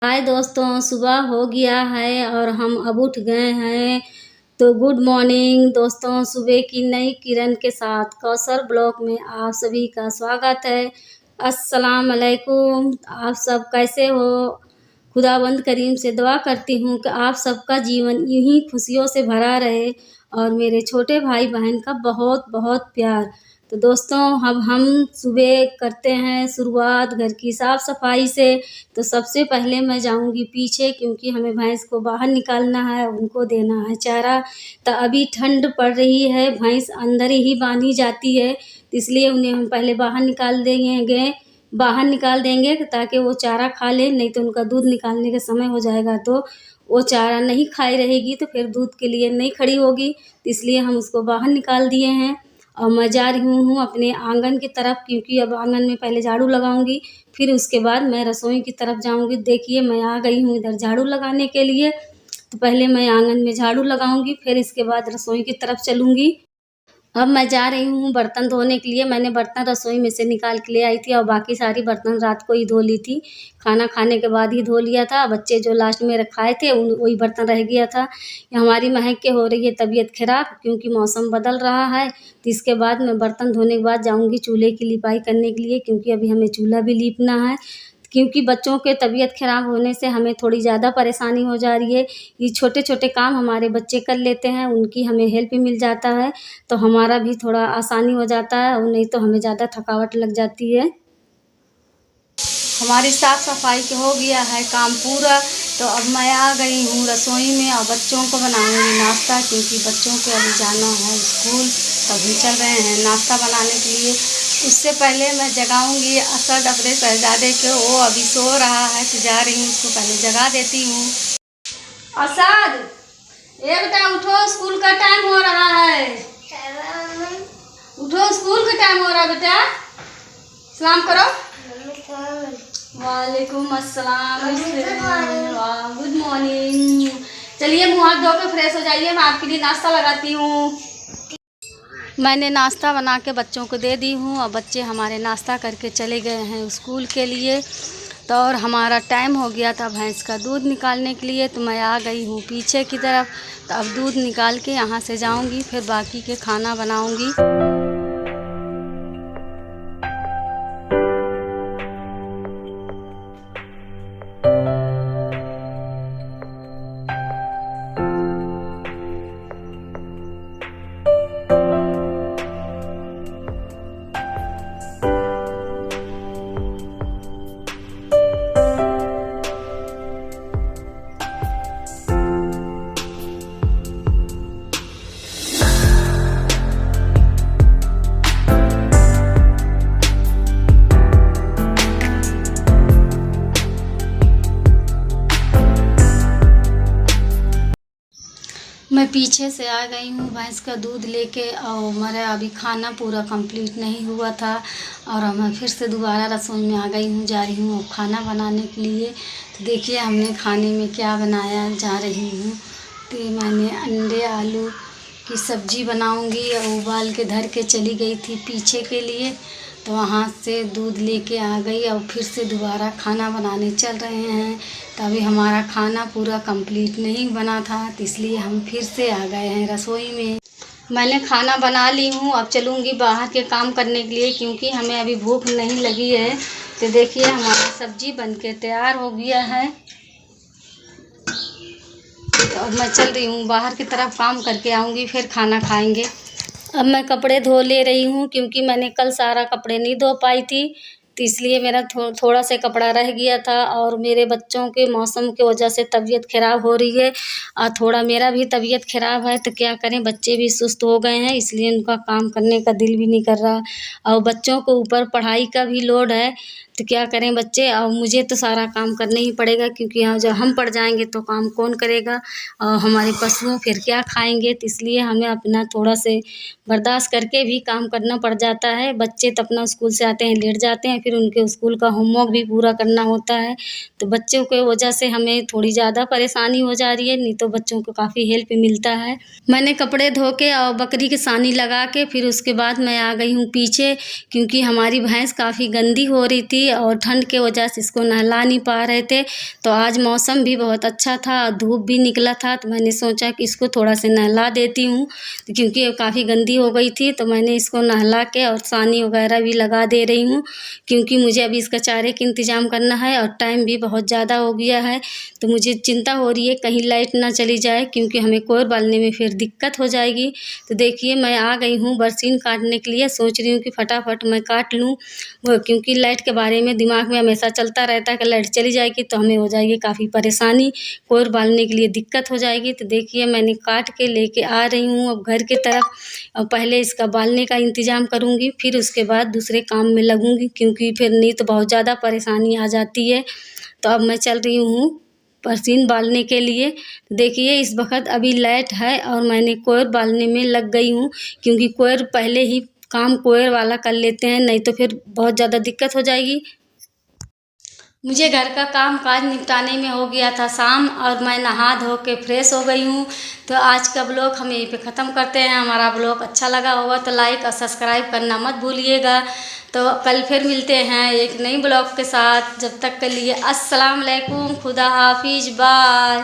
हाय दोस्तों, सुबह हो गया है और हम अब उठ गए हैं। तो गुड मॉर्निंग दोस्तों। सुबह की नई किरण के साथ कौसर ब्लॉग में आप सभी का स्वागत है। अस्सलाम वालेकुम। आप सब कैसे हो? खुदावंद करीम से दुआ करती हूँ कि आप सबका जीवन यूं ही खुशियों से भरा रहे और मेरे छोटे भाई बहन का बहुत बहुत प्यार। तो दोस्तों, अब हम सुबह करते हैं शुरुआत घर की साफ़ सफाई से। तो सबसे पहले मैं जाऊंगी पीछे, क्योंकि हमें भैंस को बाहर निकालना है, उनको देना है चारा। तो अभी ठंड पड़ रही है, भैंस अंदर ही बांधी जाती है, तो इसलिए उन्हें हम पहले बाहर निकाल देंगे ताकि वो चारा खा ले। नहीं तो उनका दूध निकालने का समय हो जाएगा तो वो चारा नहीं खाई रहेगी, तो फिर दूध के लिए नहीं खड़ी होगी। तो इसलिए हम उसको बाहर निकाल दिए हैं। और मैं जा रही हूँ अपने आंगन की तरफ, क्योंकि अब आंगन में पहले झाड़ू लगाऊंगी, फिर उसके बाद मैं रसोई की तरफ जाऊंगी। देखिए, मैं आ गई हूँ इधर झाड़ू लगाने के लिए। तो पहले मैं आंगन में झाड़ू लगाऊंगी, फिर इसके बाद रसोई की तरफ चलूंगी। अब मैं जा रही हूँ बर्तन धोने के लिए। मैंने बर्तन रसोई में से निकाल के ले आई थी और बाकी सारी बर्तन रात को ही धो ली थी। खाना खाने के बाद ही धो लिया था। बच्चे जो लास्ट में रखाए थे वही बर्तन रह गया था। ये हमारी महक के हो रही है तबीयत खराब, क्योंकि मौसम बदल रहा है। तो इसके बाद मैं बर्तन धोने के बाद जाऊँगी चूल्हे की लिपाई करने के लिए, क्योंकि अभी हमें चूल्हा भी लीपना है। क्योंकि बच्चों के तबीयत ख़राब होने से हमें थोड़ी ज़्यादा परेशानी हो जा रही है। ये छोटे-छोटे काम हमारे बच्चे कर लेते हैं, उनकी हमें हेल्प भी मिल जाता है, तो हमारा भी थोड़ा आसानी हो जाता है, और नहीं तो हमें ज़्यादा थकावट लग जाती है। हमारी साफ़ सफाई के हो गया है काम पूरा। तो अब मैं आ गई हूँ रसोई में और बच्चों को बनाऊंगी नाश्ता, क्योंकि बच्चों के अभी जाना है स्कूल। तभी चल रहे हैं नाश्ता बनाने के लिए। उससे पहले मैं जगाऊंगी असद अपने शहजादे को। वो अभी सो रहा है, तो जा रही हूँ उसको पहले जगा देती हूँ। असद, ये बेटा उठो, स्कूल का टाइम हो रहा है। उठो, स्कूल का टाइम हो रहा है बेटा। सलाम करो। वालेकुम अस्सलाम। Good morning. चलिए मुँह हाथ धो के फ्रेश हो जाइए, मैं आपके लिए नाश्ता लगाती हूँ। मैंने नाश्ता बना के बच्चों को दे दी हूँ और बच्चे हमारे नाश्ता करके चले गए हैं स्कूल के लिए। तो और हमारा टाइम हो गया था भैंस का दूध निकालने के लिए। तो मैं आ गई हूँ पीछे की तरफ। तो अब दूध निकाल के यहाँ से जाऊँगी, फिर बाकी के खाना बनाऊँगी। मैं पीछे से आ गई हूँ भैंस का दूध लेके, और मेरा अभी खाना पूरा कंप्लीट नहीं हुआ था और मैं फिर से दोबारा रसोई में आ गई हूँ। जा रही हूँ अब खाना बनाने के लिए। तो देखिए हमने खाने में क्या बनाया जा रही हूँ। तो मैंने अंडे आलू की सब्ज़ी बनाऊँगी, और उबाल के धर के चली गई थी पीछे के लिए। तो वहाँ से दूध लेके आ गई और फिर से दोबारा खाना बनाने चल रहे हैं। तो अभी हमारा खाना पूरा कंप्लीट नहीं बना था, तो इसलिए हम फिर से आ गए हैं रसोई में। मैंने खाना बना ली हूँ, अब चलूँगी बाहर के काम करने के लिए, क्योंकि हमें अभी भूख नहीं लगी है। तो देखिए हमारी सब्ज़ी बनके तैयार हो गया है। तो अब मैं चल रही हूँ बाहर की तरफ, काम करके आऊँगी, फिर खाना खाएँगे। अब मैं कपड़े धो ले रही हूँ, क्योंकि मैंने कल सारा कपड़े नहीं धो पाई थी, तो इसलिए मेरा थोड़ा सा कपड़ा रह गया था। और मेरे बच्चों के मौसम की वजह से तबीयत ख़राब हो रही है, और थोड़ा मेरा भी तबीयत ख़राब है। तो क्या करें, बच्चे भी सुस्त हो गए हैं, इसलिए उनका काम करने का दिल भी नहीं कर रहा। और बच्चों को ऊपर पढ़ाई का भी लोड है, तो क्या करें बच्चे। और मुझे तो सारा काम करना ही पड़ेगा, क्योंकि यहाँ जब हम पड़ जाएंगे तो काम कौन करेगा, और हमारे पशुओं फिर क्या खाएंगे। तो इसलिए हमें अपना थोड़ा से बर्दाश्त करके भी काम करना पड़ जाता है। बच्चे तो अपना स्कूल से आते हैं, लेट जाते हैं, फिर उनके स्कूल का होमवर्क भी पूरा करना होता है। तो बच्चों के वजह से हमें थोड़ी ज़्यादा परेशानी हो जा रही है, नहीं तो बच्चों को काफ़ी हेल्प मिलता है। मैंने कपड़े धो के और बकरी की सानी लगा के फिर उसके बाद मैं आ गई हूँ पीछे, क्योंकि हमारी भैंस काफ़ी गंदी हो रही थी। थी और ठंड के वजह से इसको नहला नहीं पा रहे थे। तो आज मौसम भी बहुत अच्छा था, धूप भी निकला था, तो मैंने सोचा कि इसको थोड़ा सा नहला देती हूँ, क्योंकि ये काफ़ी गंदी हो गई थी। तो मैंने इसको नहला के और सानी वगैरह भी लगा दे रही हूँ, क्योंकि मुझे अभी इसका चारे का इंतज़ाम करना है और टाइम भी बहुत ज़्यादा हो गया है। तो मुझे चिंता हो रही है कहीं लाइट ना चली जाए, क्योंकि हमें कोयर बालने में फिर दिक्कत हो जाएगी। तो देखिए मैं आ गई हूँ बरसीन काटने के लिए, सोच रही हूँ कि फटाफट मैं काट लूँ, क्योंकि लाइट के बारे में दिमाग में हमेशा चलता रहता है कि लाइट चली जाएगी तो हमें हो जाएगी काफ़ी परेशानी, कोयर बालने के लिए दिक्कत हो जाएगी। तो देखिए मैंने काट के लेके आ रही हूँ अब घर की तरफ। और पहले इसका बालने का इंतज़ाम करूँगी, फिर उसके बाद दूसरे काम में लगूँगी, क्योंकि फिर नहीं तो बहुत ज़्यादा परेशानी आ जाती है। तो अब मैं चल रही हूँ बरसीन बालने के लिए। देखिए इस वक्त अभी लाइट है और मैंने कोयर बालने में लग गई हूँ, क्योंकि कोयर पहले ही काम कोयर वाला कर लेते हैं, नहीं तो फिर बहुत ज़्यादा दिक्कत हो जाएगी। मुझे घर का काम काज निपटाने में हो गया था शाम, और मैं नहा धो के फ्रेश हो गई हूँ। तो आज का ब्लॉग हम यहीं पे ख़त्म करते हैं। हमारा ब्लॉग अच्छा लगा होगा तो लाइक और सब्सक्राइब करना मत भूलिएगा। तो कल फिर मिलते हैं एक नई ब्लॉग के साथ। जब तक के लिए अस्सलाम वालेकुम, खुदा हाफिज, बाय।